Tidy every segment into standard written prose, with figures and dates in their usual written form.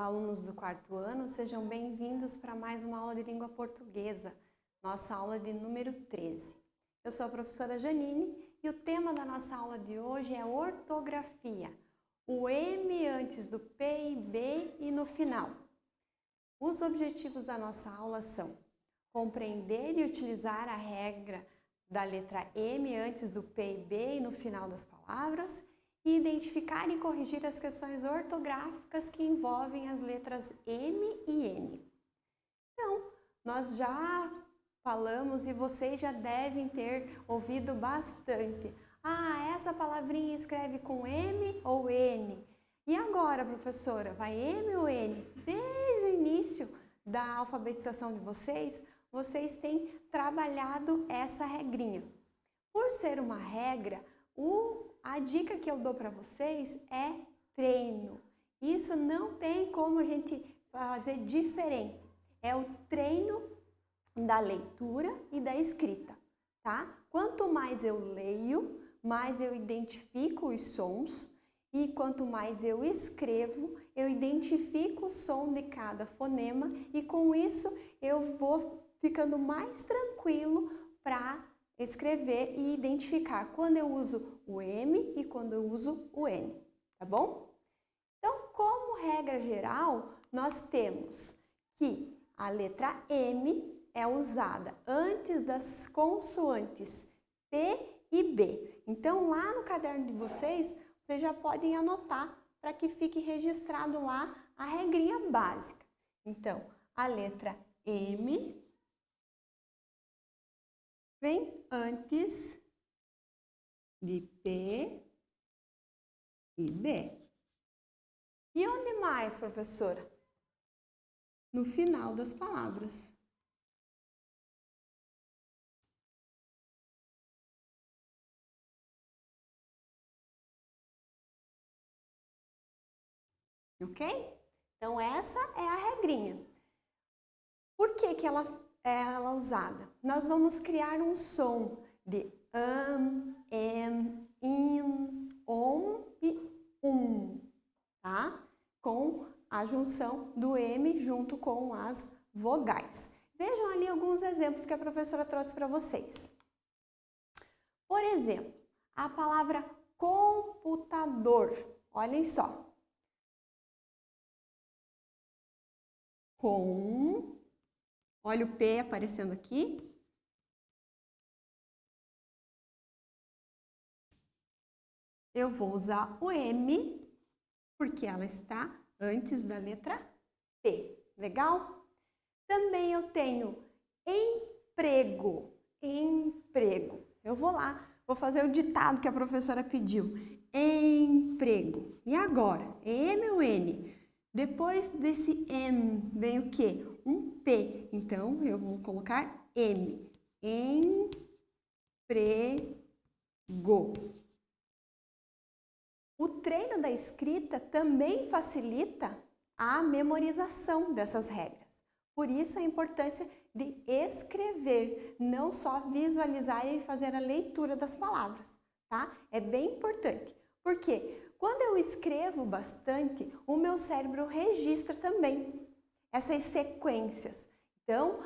alunos do quarto ano, sejam bem-vindos para mais uma aula de língua portuguesa, nossa aula de número 13. Eu sou a professora Janine e o tema da nossa aula de hoje é ortografia, o M antes do P e B e no final. Os objetivos da nossa aula são compreender e utilizar a regra da letra M antes do P e B e no final das palavras, e identificar e corrigir as questões ortográficas que envolvem as letras M e N. Então, nós já falamos e vocês já devem ter ouvido bastante. Ah, essa palavrinha escreve com M ou N? E agora, professora, vai M ou N? Desde o início da alfabetização de vocês, vocês têm trabalhado essa regrinha. Por ser uma regra, a dica que eu dou para vocês é treino. Isso não tem como a gente fazer diferente. É o treino da leitura e da escrita, tá? Quanto mais eu leio, mais eu identifico os sons, e quanto mais eu escrevo, eu identifico o som de cada fonema, e com isso eu vou ficando mais tranquilo para escrever e identificar quando eu uso o M e quando eu uso o N, tá bom? Então, como regra geral, nós temos que a letra M é usada antes das consoantes P e B. Então, lá no caderno de vocês já podem anotar para que fique registrado lá a regrinha básica. Então, a letra M vem antes de P e B. E onde mais, professora? No final das palavras. Ok? Então, essa é a regrinha. Por que ela é usada? Nós vamos criar um som de em, in, on e tá? Com a junção do M junto com as vogais. Vejam ali alguns exemplos que a professora trouxe para vocês. Por exemplo, a palavra computador. Olhem só. Olha o P aparecendo aqui. Eu vou usar o M, porque ela está antes da letra P. Legal? Também eu tenho emprego. Emprego. Eu vou lá, vou fazer o ditado que a professora pediu. Emprego. E agora? M ou N? Depois desse M vem o quê? Um P. Então, eu vou colocar M. Emprego. O treino da escrita também facilita a memorização dessas regras. Por isso a importância de escrever, não só visualizar e fazer a leitura das palavras, tá? É bem importante. Por quê? Quando eu escrevo bastante, o meu cérebro registra também essas sequências. Então,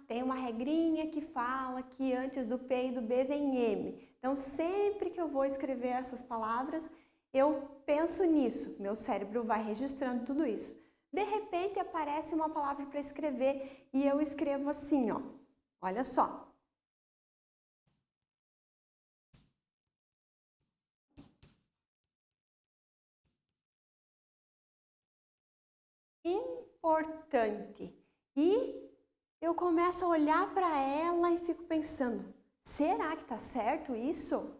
tem uma regrinha que fala que antes do P e do B vem M. Então, sempre que eu vou escrever essas palavras, eu penso nisso. Meu cérebro vai registrando tudo isso. De repente, aparece uma palavra para escrever e eu escrevo assim, ó. Olha só. Importante. E eu começo a olhar para ela e fico pensando, será que está certo isso?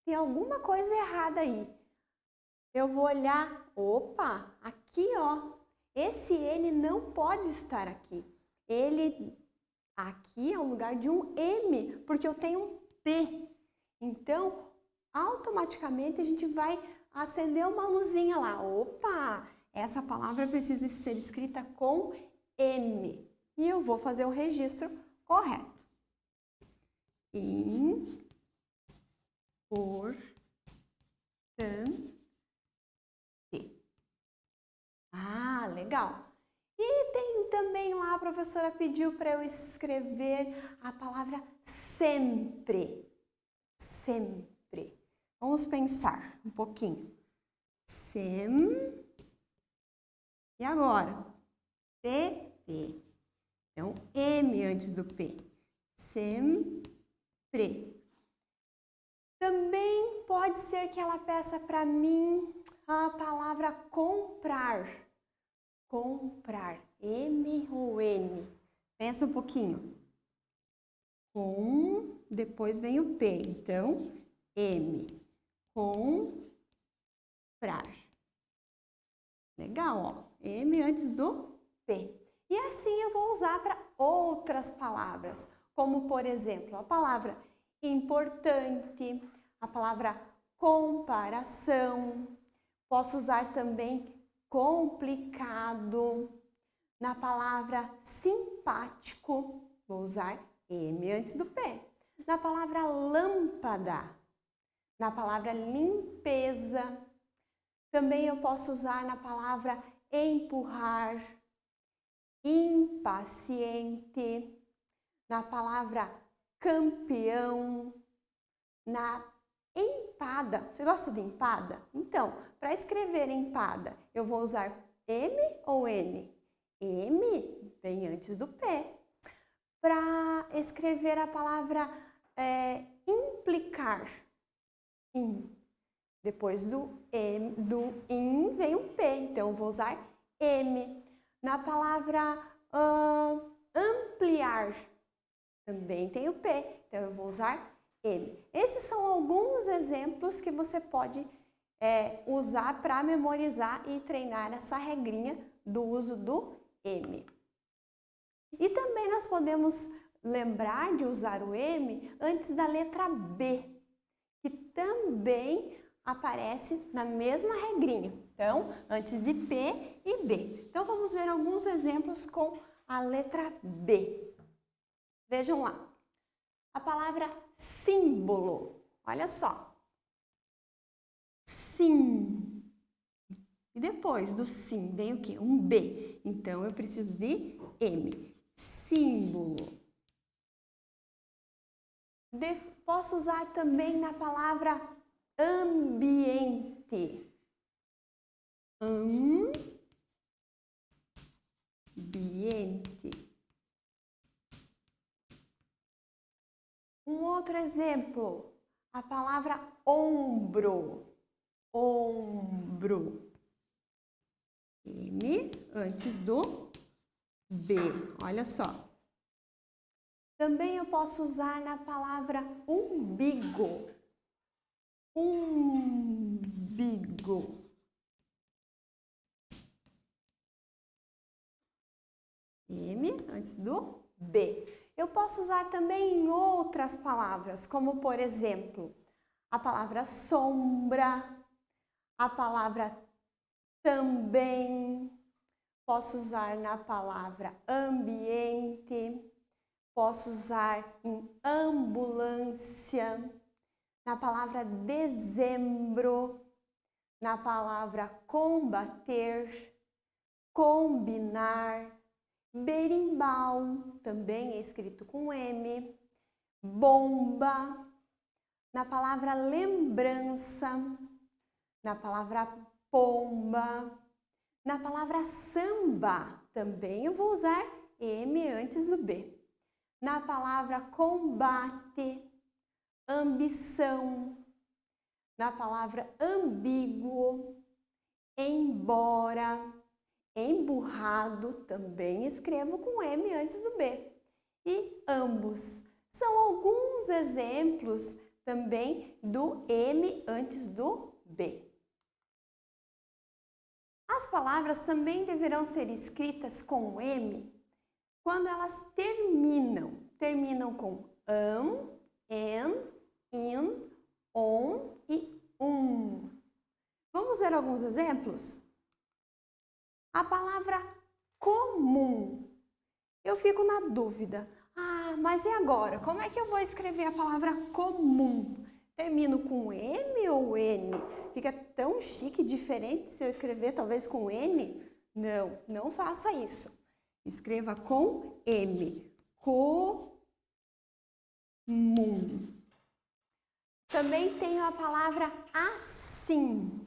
Tem alguma coisa errada aí. Eu vou olhar, opa, aqui ó, esse N não pode estar aqui. Aqui é o lugar de um M, porque eu tenho um P. Então, automaticamente a gente vai acender uma luzinha lá. Opa, essa palavra precisa ser escrita com M. E eu vou fazer o registro correto. Importante. Ah, legal. Legal? E tem também lá, a professora pediu para eu escrever a palavra sempre. Sempre. Vamos pensar um pouquinho. E agora? P. Então, M antes do P. Sempre. Também pode ser que ela peça para mim a palavra comprar. Comprar. M ou N? Pensa um pouquinho. Depois vem o P. Então, M. Comprar. Legal, ó. M antes do P. E assim eu vou usar para outras palavras, como por exemplo, a palavra importante, a palavra comparação. Posso usar também complicado. Na palavra simpático, vou usar M antes do P. Na palavra lâmpada, na palavra limpeza. Também eu posso usar na palavra empurrar, impaciente, na palavra campeão, na empada. Você gosta de empada? Então, para escrever empada, eu vou usar M ou N? M vem antes do P. Para escrever a palavra implicar, depois do in vem o P, então eu vou usar M. Na palavra ampliar, também tem o P, então eu vou usar M. Esses são alguns exemplos que você pode usar para memorizar e treinar essa regrinha do uso do M. E também nós podemos lembrar de usar o M antes da letra B, que também aparece na mesma regrinha. Então, antes de P e B. Então, vamos ver alguns exemplos com a letra B. Vejam lá. A palavra símbolo. Olha só. Sim. E depois do sim vem o quê? Um B. Então, eu preciso de M. Símbolo. Posso usar também na palavra ambiente. Ambiente. Um outro exemplo, a palavra ombro. Ombro. M antes do B. Olha só. Também eu posso usar na palavra umbigo. Umbigo. M antes do B. Eu posso usar também em outras palavras, como por exemplo, a palavra sombra, a palavra também. Posso usar na palavra ambiente. Posso usar em ambulância, na palavra dezembro, na palavra combater, combinar, berimbau, também é escrito com M, bomba, na palavra lembrança, na palavra pomba, na palavra samba, também eu vou usar M antes do B. Na palavra combate, ambição, na palavra ambíguo, embora, emburrado, também escrevo com M antes do B. E ambos. São alguns exemplos também do M antes do B. As palavras também deverão ser escritas com M quando elas terminam com en, in, on e Vamos ver alguns exemplos? A palavra comum. Eu fico na dúvida. Mas e agora? Como é que eu vou escrever a palavra comum? Termino com M ou N? Fica tão chique, diferente se eu escrever talvez com N. Não, não faça isso. Escreva com M. Comum. Também tenho a palavra assim.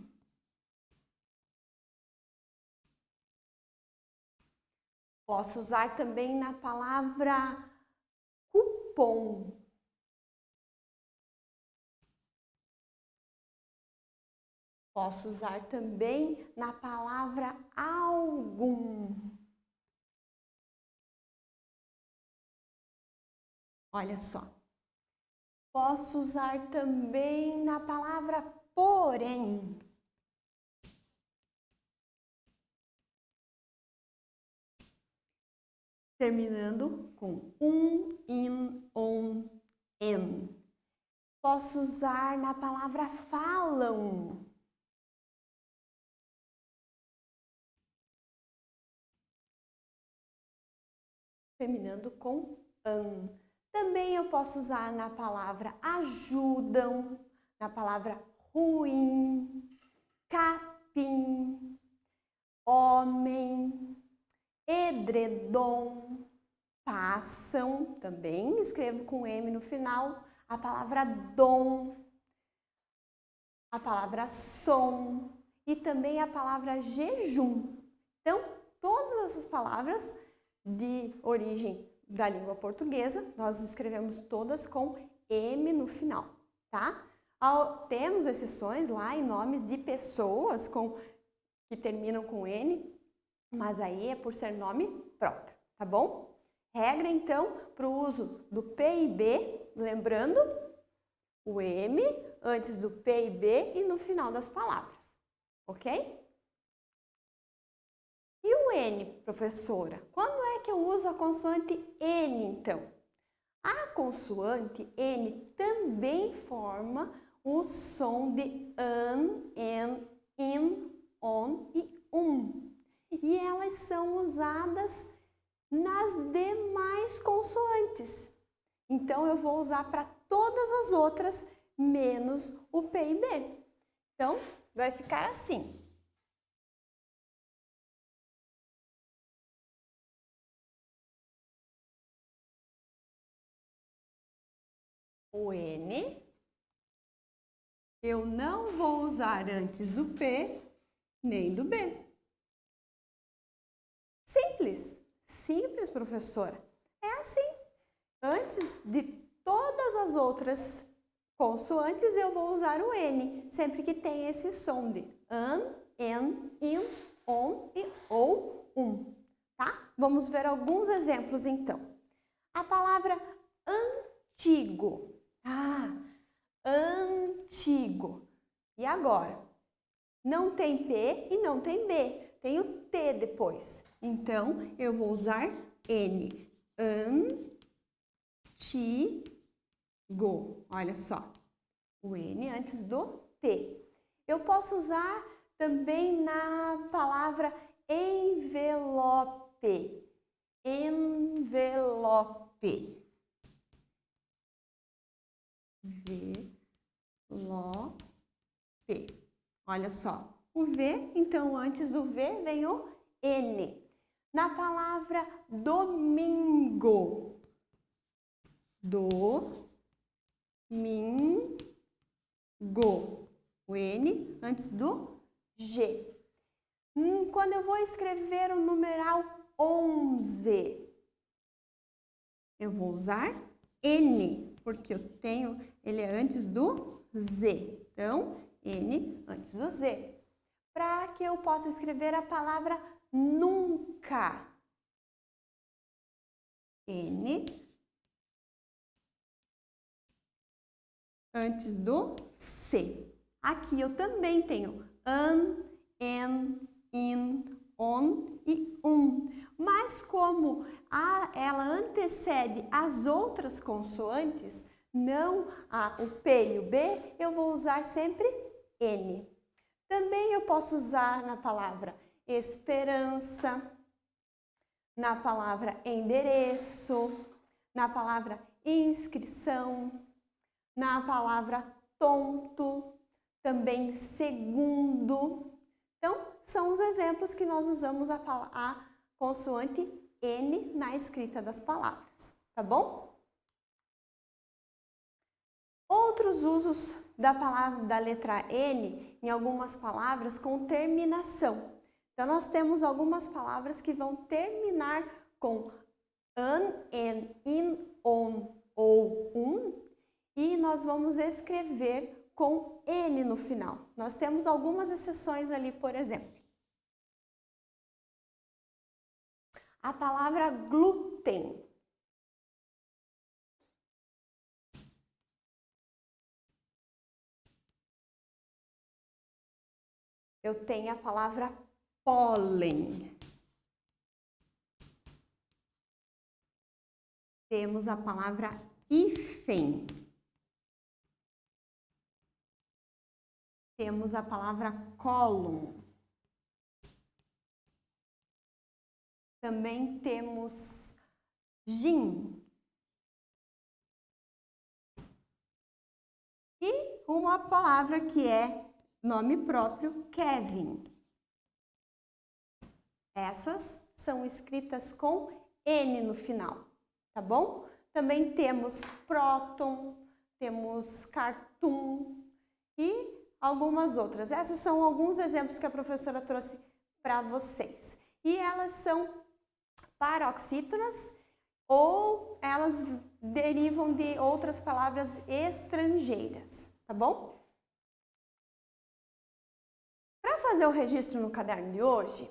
Posso usar também na palavra cupom. Posso usar também na palavra algum. Olha só. Posso usar também na palavra porém. Terminando com in, on, en. Posso usar na palavra falam. Terminando com an. Também eu posso usar na palavra ajudam, na palavra ruim, capim, homem, edredom, passam, também escrevo com M no final, a palavra dom, a palavra som e também a palavra jejum. Então, todas essas palavras de origem da língua portuguesa, nós escrevemos todas com M no final, tá? Temos exceções lá em nomes de pessoas que terminam com N, mas aí é por ser nome próprio, tá bom? Regra, então, para o uso do P e B, lembrando, o M antes do P e B e no final das palavras, ok? E o N, professora? Quando é que eu uso a consoante N, então? A consoante N também forma o som de an, en, in, on e E elas são usadas nas demais consoantes. Então, eu vou usar para todas as outras, menos o P e B. Então, vai ficar assim. O N, eu não vou usar antes do P nem do B. Simples, simples, professora. É assim. Antes de todas as outras consoantes, eu vou usar o N, sempre que tem esse som de an, en, in, on e ou, tá? Vamos ver alguns exemplos, então. A palavra antigo. Antigo. E agora? Não tem P e não tem B. Tem o T depois. Então, eu vou usar N. Antigo. Olha só. O N antes do T. Eu posso usar também na palavra envelope. Envelope. Envelope. Olha só. O V, então, antes do V vem o N. Na palavra domingo. Domingo. O N antes do G. Quando eu vou escrever o numeral 11, eu vou usar N, porque ele é antes do Z. Então, N antes do Z. Para que eu possa escrever a palavra nunca. N antes do C. Aqui eu também tenho an, en, in, on e Mas como ela antecede as outras consoantes, não o P e o B, eu vou usar sempre N. Também eu posso usar na palavra esperança, na palavra endereço, na palavra inscrição, na palavra tonto, também segundo. Então, são os exemplos que nós usamos a consoante N na escrita das palavras, tá bom? Outros usos da letra N em algumas palavras com terminação. Então, nós temos algumas palavras que vão terminar com an, en, in, on ou e nós vamos escrever com N no final. Nós temos algumas exceções ali, por exemplo. A palavra glúten. Eu tenho a palavra pólen. Temos a palavra hífen. Temos a palavra cólon. Também temos gin. E uma palavra que é nome próprio, Kevin. Essas são escritas com N no final, tá bom? Também temos próton, temos cartoon e algumas outras. Esses são alguns exemplos que a professora trouxe para vocês. E elas são paroxítonas ou elas derivam de outras palavras estrangeiras, tá bom? Para fazer o registro no caderno de hoje,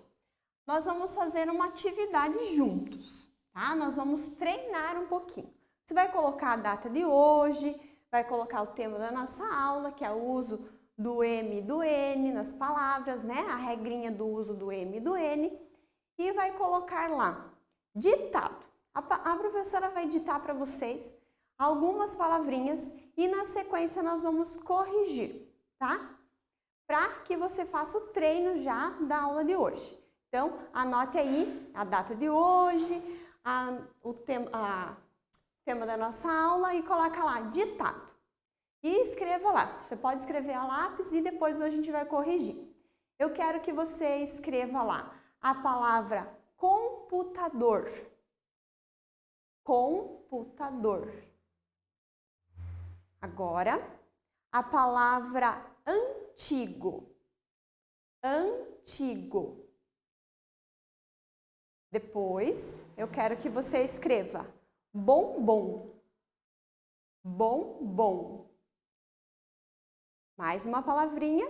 nós vamos fazer uma atividade juntos, tá? Nós vamos treinar um pouquinho. Você vai colocar a data de hoje, vai colocar o tema da nossa aula, que é o uso do M e do N nas palavras, né? A regrinha do uso do M e do N. E vai colocar lá, ditado. A professora vai ditar para vocês algumas palavrinhas e na sequência nós vamos corrigir, tá? Para que você faça o treino já da aula de hoje. Então, anote aí a data de hoje, o tema da nossa aula e coloca lá, ditado. E escreva lá. Você pode escrever a lápis e depois a gente vai corrigir. Eu quero que você escreva lá a palavra computador. Computador. Agora, a palavra antigo. Antigo. Depois, eu quero que você escreva bombom. Bombom. Mais uma palavrinha.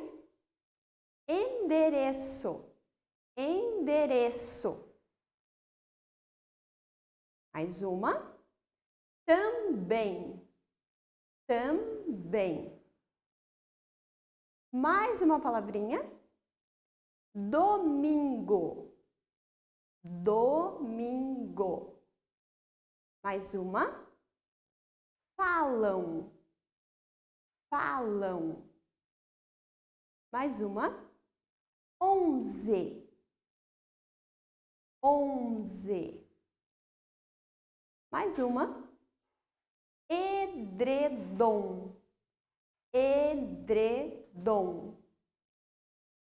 Endereço. Endereço. Mais uma. Também. Também. Mais uma palavrinha. Domingo. Domingo. Mais uma. Falam. Falam. Mais uma. 11. 11. Mais uma. Edredom. Edredom.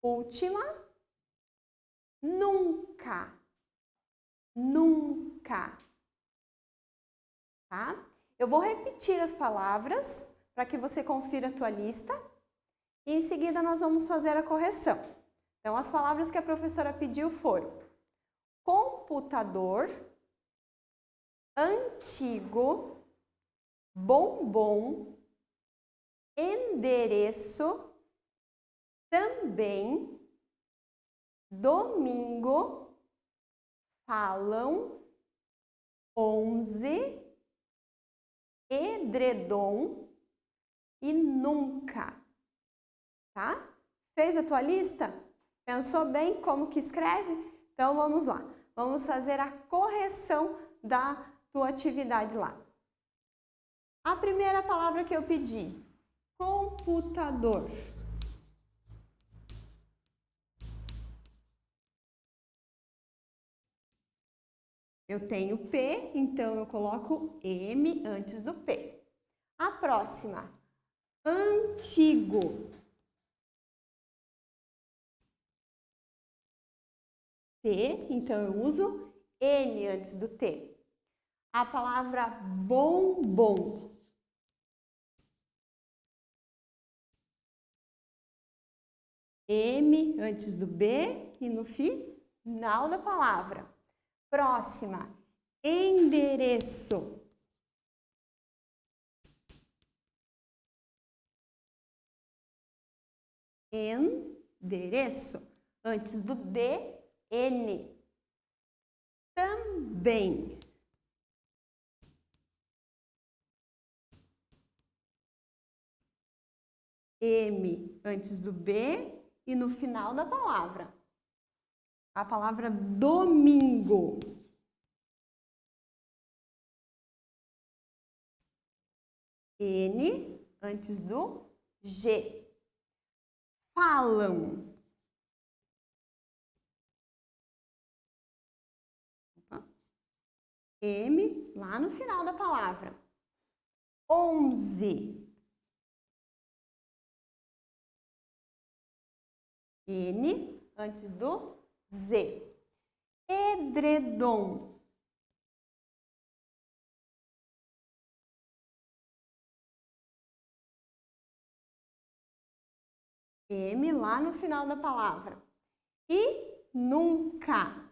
Última. Nunca. Nunca. Tá? Eu vou repetir as palavras para que você confira a tua lista e em seguida nós vamos fazer a correção. Então, as palavras que a professora pediu foram computador, antigo, bombom, endereço, também, domingo, falam, 11, edredom e nunca, tá? Fez a tua lista? Pensou bem como que escreve? Então, vamos lá. Vamos fazer a correção da tua atividade lá. A primeira palavra que eu pedi, computador. Eu tenho P, então eu coloco M antes do P. A próxima, antigo. T, então eu uso N antes do T. A palavra bombom. M antes do B e no final da palavra. Próxima, endereço. Endereço. Antes do D, N. Também. M antes do B e no final da palavra. A palavra domingo. N antes do G. Falam. M lá no final da palavra. 11. N antes do Z. Edredom. M lá no final da palavra. E nunca.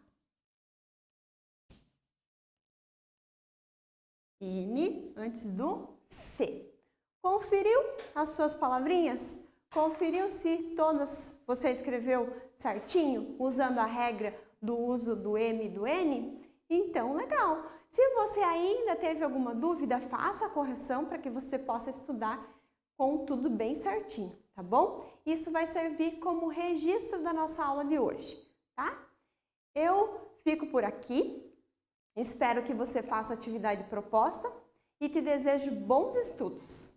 N antes do C. Conferiu as suas palavrinhas? Conferiu se todas você escreveu certinho, usando a regra do uso do M e do N? Então, legal! Se você ainda teve alguma dúvida, faça a correção para que você possa estudar com tudo bem certinho, tá bom? Isso vai servir como registro da nossa aula de hoje, tá? Eu fico por aqui, espero que você faça a atividade proposta e te desejo bons estudos!